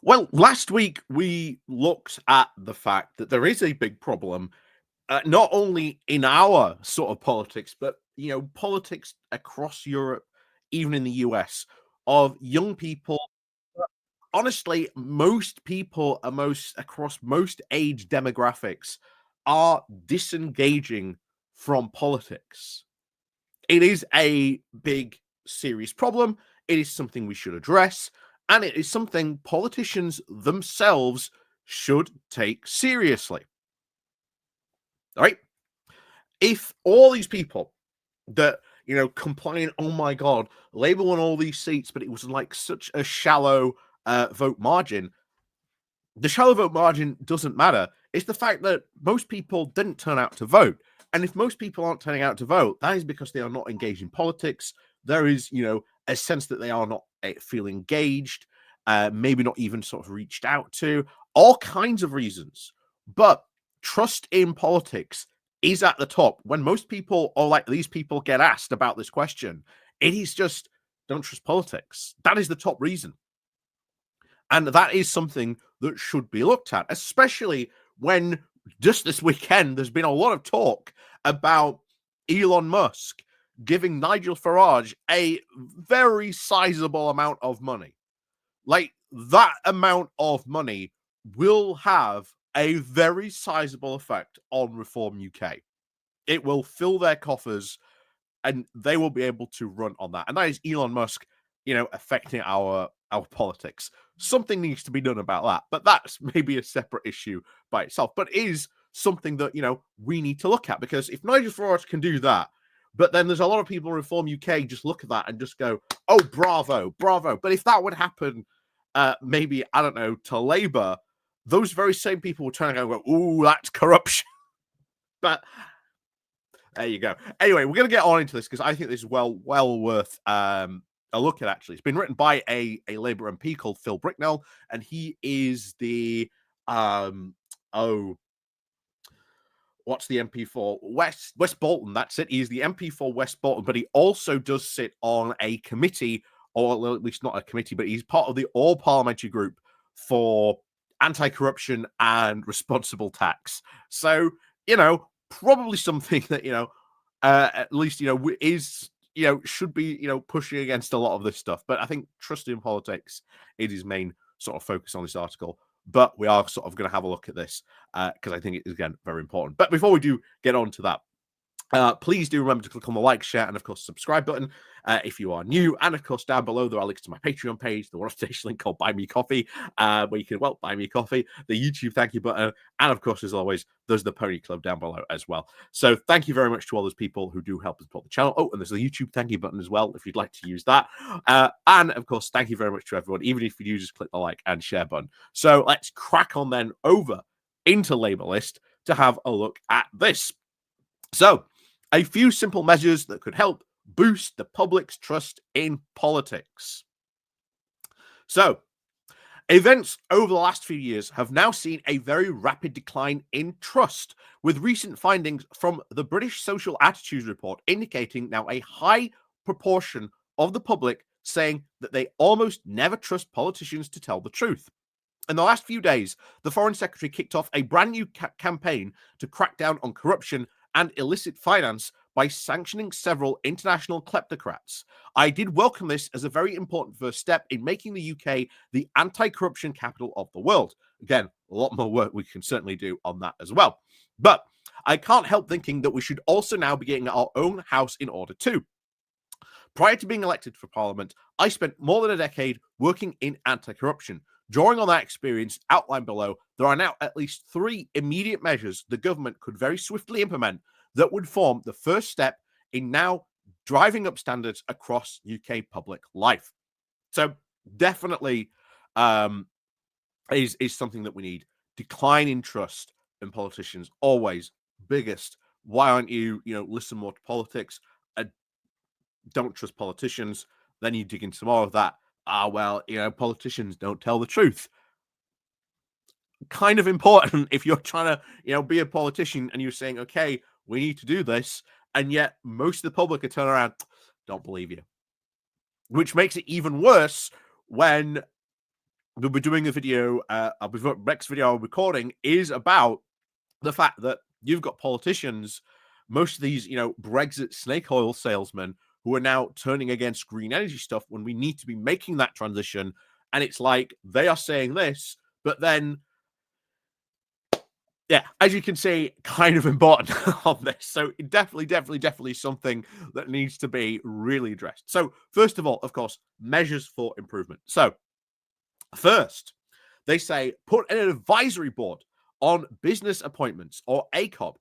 Well, last week we looked at the fact that there is a big problem, not only in our sort of politics, but politics across Europe, even in the US, of young people. Honestly, most people, most across most age demographics, are disengaging from politics. It is a big, serious problem. It is something we should address, and it is something politicians themselves should take seriously. All right. If all these people that complain, oh my god, Labour won all these seats, but it was like such a shallow vote margin. The shallow vote margin doesn't matter. It's the fact that most people didn't turn out to vote. And if most people aren't turning out to vote, that is because they are not engaged in politics. There is, a sense that they are not feel engaged, maybe not even sort of reached out to, all kinds of reasons. But trust in politics is at the top. When most people, or like these people, get asked about this question, it is just don't trust politics. That is the top reason. And that is something that should be looked at, especially when just this weekend there's been a lot of talk about Elon Musk giving Nigel Farage a very sizable amount of money. Like, that amount of money will have a very sizable effect on Reform UK. It will fill their coffers and they will be able to run on that. And that is Elon Musk, affecting our politics. Something needs to be done about that. But that's maybe a separate issue by itself. But is something that, we need to look at. Because if Nigel Farage can do that, but then there's a lot of people in Reform UK just look at that and just go, oh, bravo, bravo. But if that would happen, maybe, I don't know, to Labour, those very same people will turn around and go, ooh, that's corruption. But there you go. Anyway, we're going to get on into this because I think this is well worth a look at, actually. It's been written by a Labour MP called Phil Bricknell, and he is the, what's the MP for? West Bolton, that's it. He's the MP for West Bolton, but he also does sit on a committee, or at least not a committee, but he's part of the All-Parliamentary Group for anti-corruption and responsible tax. So, probably something that, at least, is, should be, pushing against a lot of this stuff. But I think trust in politics is his main sort of focus on this article. But we are sort of going to have a look at this because I think it is, again, very important. But before we do get on to that, please do remember to click on the like, share, and of course, subscribe button if you are new. And of course, down below, there are links to my Patreon page, the one-off link called Buy Me Coffee, where you can, buy me coffee, the YouTube thank you button, and of course, as always, there's the Pony Club down below as well. So thank you very much to all those people who do help support the channel. Oh, and there's the YouTube thank you button as well, if you'd like to use that. And of course, thank you very much to everyone, even if you do just click the like and share button. So let's crack on then over into Labour List to have a look at this. So, a few simple measures that could help boost the public's trust in politics. So, events over the last few years have now seen a very rapid decline in trust, with recent findings from the British Social Attitudes Report indicating now a high proportion of the public saying that they almost never trust politicians to tell the truth. In the last few days, the Foreign Secretary kicked off a brand new campaign to crack down on corruption and illicit finance by sanctioning several international kleptocrats. I did welcome this as a very important first step in making the UK the anti-corruption capital of the world. Again, a lot more work we can certainly do on that as well. But I can't help thinking that we should also now be getting our own house in order too. Prior to being elected for Parliament, I spent more than a decade working in anti-corruption. Drawing on that experience outlined below, there are now at least 3 immediate measures the government could very swiftly implement that would form the first step in now driving up standards across UK public life. So definitely is something that we need. Decline in trust in politicians, always biggest. Why aren't you, listen more to politics? Don't trust politicians. Then you dig into more of that. Politicians don't tell the truth. Kind of important if you're trying to, be a politician and you're saying, okay, we need to do this, and yet most of the public are turning around, don't believe you. Which makes it even worse when we'll be doing a video. Next video I'm recording is about the fact that you've got politicians, most of these, Brexit snake oil salesmen, who are now turning against green energy stuff when we need to be making that transition. And it's like they are saying this, but then, yeah, as you can see, kind of important on this. So definitely something that needs to be really addressed. So first of all, of course, measures for improvement. So first, they say put an advisory board on business appointments, or ACOB,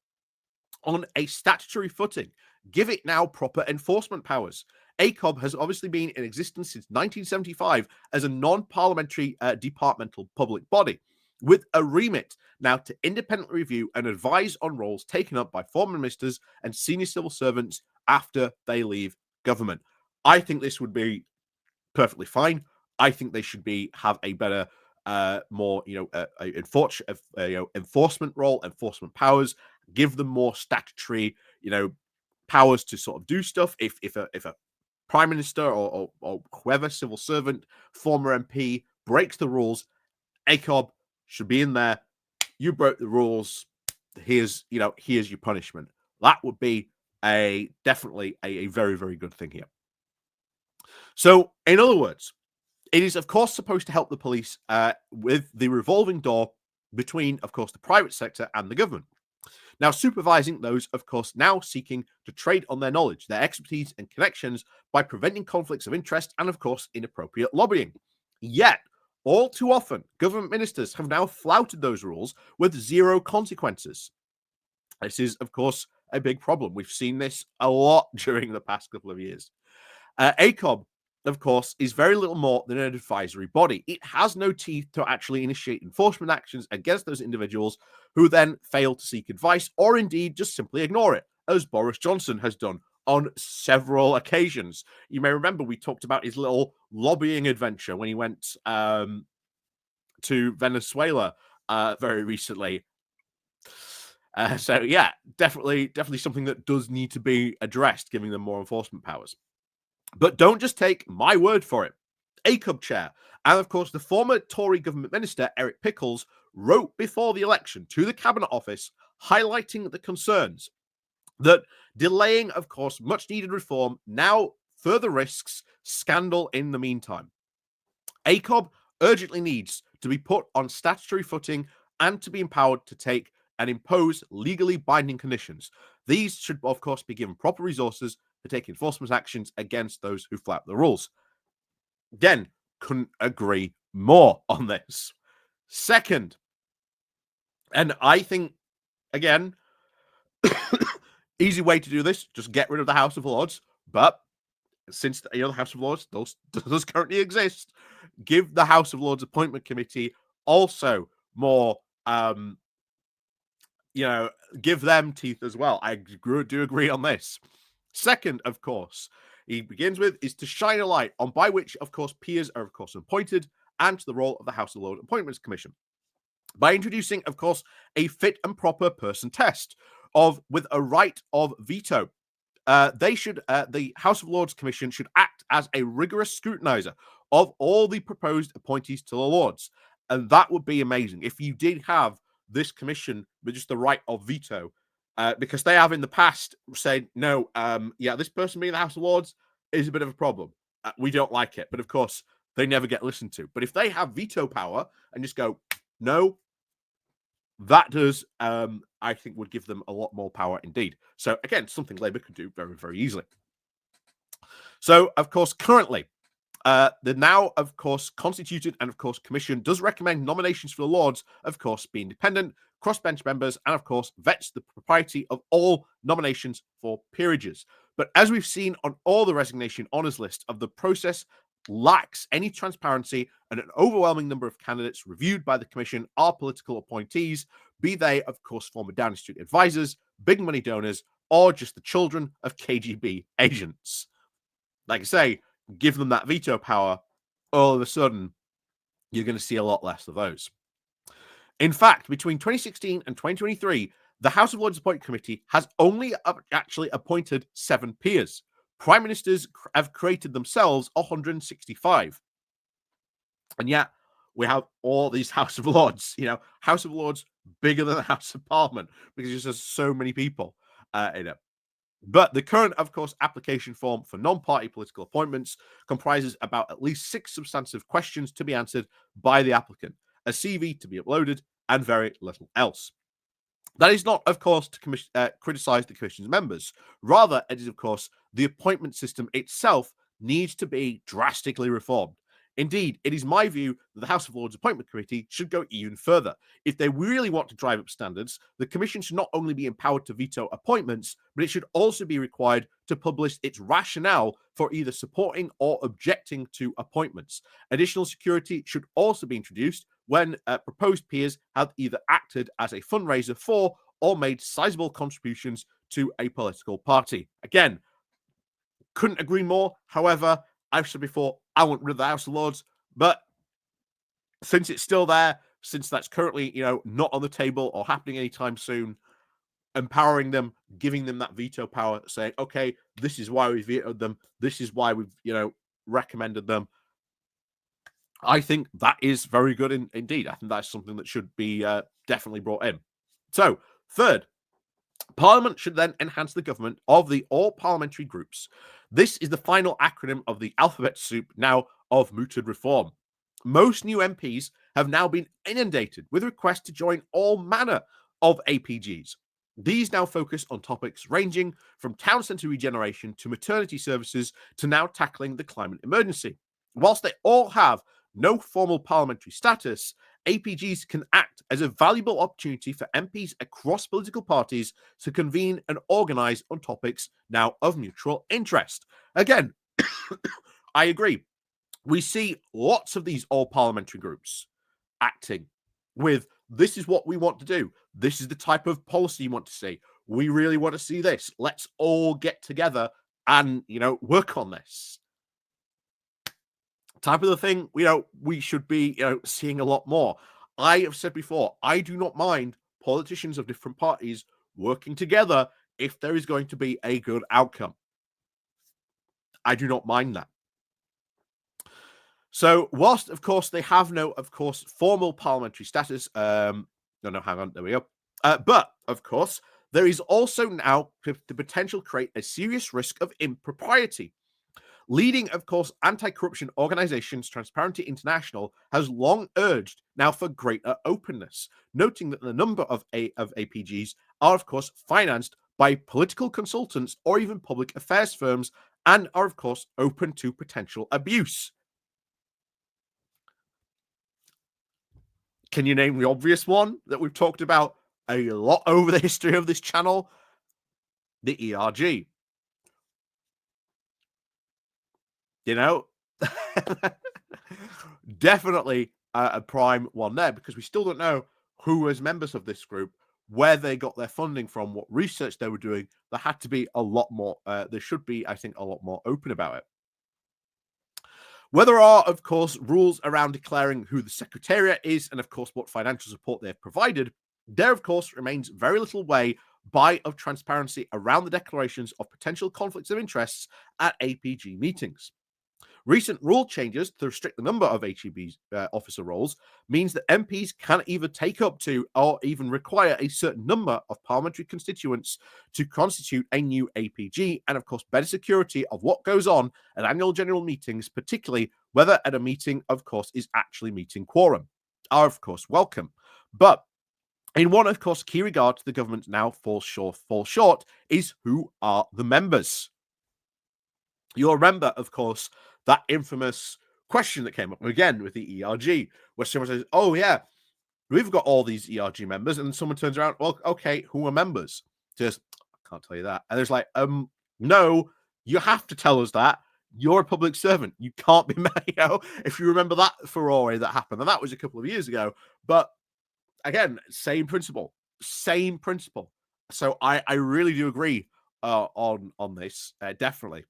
on a statutory footing. Give it now proper enforcement powers. ACOB has obviously been in existence since 1975 as a non-parliamentary departmental public body, with a remit now to independently review and advise on roles taken up by former ministers and senior civil servants after they leave government. I think this would be perfectly fine. I think they should have a better, more enforcement role, enforcement powers. Give them more statutory, powers to sort of do stuff. If a prime minister or whoever, civil servant, former MP, breaks the rules, ACOB should be in there. You broke the rules. Here's your punishment. That would be definitely a very, very good thing here. So, in other words, it is, of course, supposed to help the police with the revolving door between, of course, the private sector and the government. Now, supervising those, of course, now seeking to trade on their knowledge, their expertise, and connections by preventing conflicts of interest and, of course, inappropriate lobbying. Yet, all too often, government ministers have now flouted those rules with zero consequences. This is, of course, a big problem. We've seen this a lot during the past couple of years. ACOB, of course, is very little more than an advisory body. It has no teeth to actually initiate enforcement actions against those individuals who then fail to seek advice or indeed just simply ignore it, as Boris Johnson has done on several occasions. You may remember we talked about his little lobbying adventure when he went to Venezuela very recently. So yeah, definitely something that does need to be addressed, giving them more enforcement powers. But don't just take my word for it. ACOB chair, and of course the former Tory government minister, Eric Pickles, wrote before the election to the Cabinet Office highlighting the concerns that delaying, of course, much needed reform now further risks scandal in the meantime. ACOB urgently needs to be put on statutory footing and to be empowered to take and impose legally binding conditions. These should, of course, be given proper resources to take enforcement actions against those who flout the rules. Again, couldn't agree more on this. Second, and I think, again, easy way to do this, just get rid of the House of Lords. But since the House of Lords does currently exist, give the House of Lords Appointment Committee also more, give them teeth as well. I do agree on this. Second, of course, he begins with is to shine a light on by which, of course, peers are, of course, appointed and to the role of the House of Lords Appointments Commission. By introducing, of course, a fit and proper person test with a right of veto. The House of Lords Commission should act as a rigorous scrutinizer of all the proposed appointees to the Lords. And that would be amazing if you did have this commission with just the right of veto, because they have in the past said, no, this person being the House of Lords is a bit of a problem. We don't like it. But of course, they never get listened to. But if they have veto power and just go, no, that does, I think, would give them a lot more power indeed. So again, something Labour could do very, very easily. So, of course, currently, the now, of course, constituted and, of course, commission does recommend nominations for the Lords, of course, be independent, crossbench members, and, of course, vets the propriety of all nominations for peerages. But as we've seen on all the resignation honours list of the process, lacks any transparency, and an overwhelming number of candidates reviewed by the commission are political appointees, be they, of course, former Downing Street advisors, big money donors, or just the children of KGB agents. Like I say, give them that veto power, all of a sudden, you're going to see a lot less of those. In fact, between 2016 and 2023, the House of Lords Appointment Committee has only actually appointed 7 peers. Prime ministers have created themselves 165. And yet, we have all these House of Lords. House of Lords bigger than the House of Parliament because there's just so many people in it. But the current, of course, application form for non-party political appointments comprises about at least 6 substantive questions to be answered by the applicant, a CV to be uploaded, and very little else. That is not, of course, to criticise the Commission's members. Rather, it is, of course, the appointment system itself needs to be drastically reformed. Indeed, it is my view that the House of Lords Appointment Committee should go even further. If they really want to drive up standards, the Commission should not only be empowered to veto appointments, but it should also be required to publish its rationale for either supporting or objecting to appointments. Additional security should also be introduced when proposed peers have either acted as a fundraiser for or made sizable contributions to a political party. Again, couldn't agree more. However, I've said before, I want rid of the House of Lords, but since it's still there, since that's currently, not on the table or happening anytime soon, empowering them, giving them that veto power, saying, okay, this is why we vetoed them, this is why we've, recommended them. I think that is very good indeed. I think that's something that should be definitely brought in. So, third, Parliament should then enhance the government of the All-Parliamentary Groups. This is the final acronym of the alphabet soup now of mooted reform. Most new MPs have now been inundated with requests to join all manner of APGs. These now focus on topics ranging from town centre regeneration to maternity services to now tackling the climate emergency. Whilst they all have no formal parliamentary status, APGs can act as a valuable opportunity for MPs across political parties to convene and organise on topics now of mutual interest. Again, I agree. We see lots of these all-parliamentary groups acting with, this is what we want to do. This is the type of policy you want to see. We really want to see this. Let's all get together and, work on this. Type of the thing, we should be, seeing a lot more. I have said before, I do not mind politicians of different parties working together if there is going to be a good outcome. I do not mind that. So, whilst, of course, they have no, formal parliamentary status, hang on, there we go. But, of course, there is also now the potential to create a serious risk of impropriety. Leading, of course, anti-corruption organizations, Transparency International, has long urged now for greater openness, noting that the number of APGs are, of course, financed by political consultants or even public affairs firms and are, of course, open to potential abuse. Can you name the obvious one that we've talked about a lot over the history of this channel? The ERG. Definitely a prime one there, because we still don't know who was members of this group, where they got their funding from, what research they were doing. There had to be a lot more. There should be, I think, a lot more open about it. Where there are, of course, rules around declaring who the Secretariat is and, of course, what financial support they have provided, there, of course, remains very little way of transparency around the declarations of potential conflicts of interests at APG meetings. Recent rule changes to restrict the number of HEB officer roles means that MPs can either take up to or even require a certain number of parliamentary constituents to constitute a new APG, and of course better security of what goes on at annual general meetings, particularly whether at a meeting, of course, is actually meeting quorum, are of course welcome. But in one, of course, key regard to the government now falls short is who are the members. You'll remember, of course, that infamous question that came up again with the ERG, where someone says, oh, yeah, we've got all these ERG members. And then someone turns around, well, okay, who are members? Just, I can't tell you that. And there's like, no, you have to tell us that. You're a public servant. You can't be, if you remember that furore that happened. And that was a couple of years ago. But again, same principle. So I really do agree on this, definitely.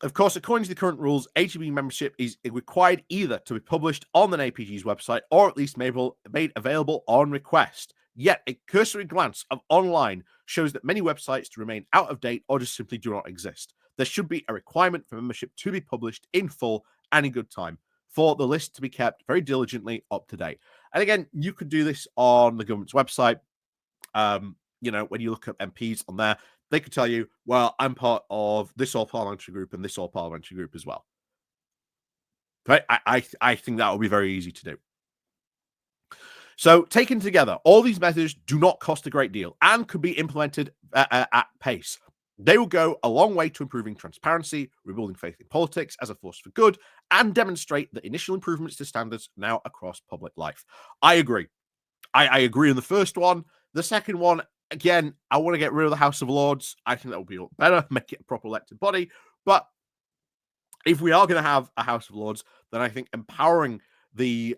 Of course, according to the current rules, HEB membership is required either to be published on an APG's website or at least made available on request. Yet, a cursory glance of online shows that many websites remain out of date or just simply do not exist. There should be a requirement for membership to be published in full and in good time for the list to be kept very diligently up to date. And again, you could do this on the government's website. When you look at MPs on there, they could tell you, well, I'm part of this all-parliamentary group and this all-parliamentary group as well. Right? I think that will be very easy to do. So, taken together, all these measures do not cost a great deal and could be implemented at pace. They will go a long way to improving transparency, rebuilding faith in politics as a force for good, and demonstrate the initial improvements to standards now across public life. I agree. I agree on the first one. The second one, again, I want to get rid of the House of Lords. I think that would be a lot better, make it a proper elected body. But if we are going to have a House of Lords, then I think empowering the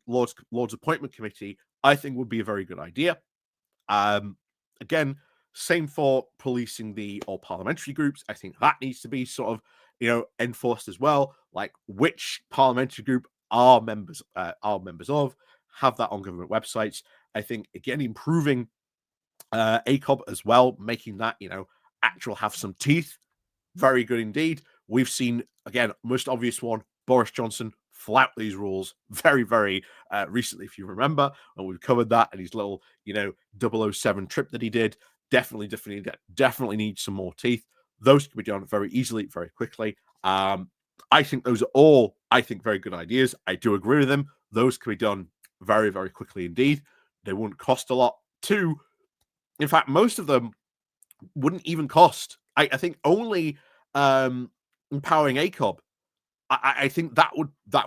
Lords Appointment Committee, I think would be a very good idea. Again, same for policing the all parliamentary groups. I think that needs to be sort of enforced as well. Like which parliamentary group are members of, have that on government websites. I think again improving ACOB as well, making that actual have some teeth. Very good indeed. We've seen, again, most obvious one, Boris Johnson flout these rules very, very recently, if you remember, and we've covered that and his little, 007 trip that he did. Definitely needs some more teeth. Those can be done very easily, very quickly. I think those are all, very good ideas. I do agree with them. Those can be done very, very quickly indeed. They wouldn't cost a lot too. In fact, most of them wouldn't even cost. I think only empowering ACOB. I think that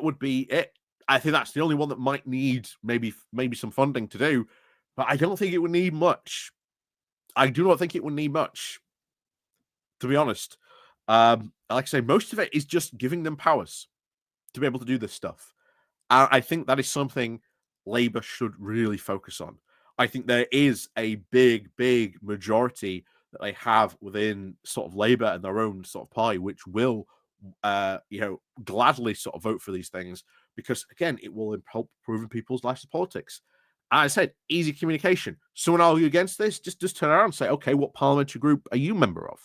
would be it. I think that's the only one that might need maybe some funding to do, but I don't think it would need much. I do not think it would need much, to be honest. Like I say, most of it is just giving them powers to be able to do this stuff. I think that is something Labour should really focus on. I think there is a big majority that they have within sort of Labour and their own sort of party, which will, gladly sort of vote for these things because, again, it will help improve people's lives of politics. As I said, easy communication. Someone argue against this, just turn around and say, okay, what parliamentary group are you a member of?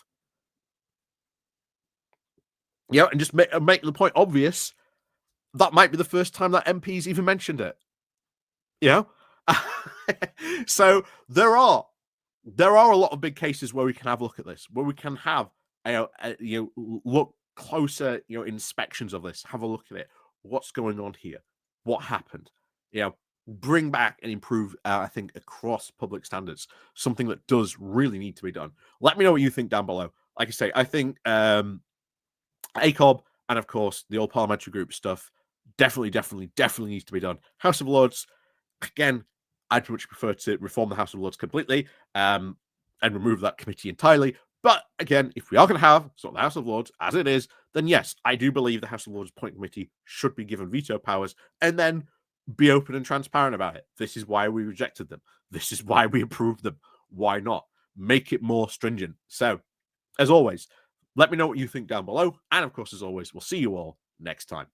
And just make the point obvious. That might be the first time that MPs even mentioned it. So there are a lot of big cases where we can have a look at this, where we can have look closer, inspections of this, have a look at it. What's going on here? What happened? Bring back and improve, I think, across public standards, something that does really need to be done. Let me know what you think down below. Like I say, I think ACOB and, of course, the all parliamentary group stuff definitely needs to be done. House of Lords, again, I'd much prefer to reform the House of Lords completely and remove that committee entirely. But again, if we are going to have sort of the House of Lords as it is, then yes, I do believe the House of Lords Appointment Committee should be given veto powers and then be open and transparent about it. This is why we rejected them. This is why we approved them. Why not? Make it more stringent. So, as always, let me know what you think down below. And of course, as always, we'll see you all next time.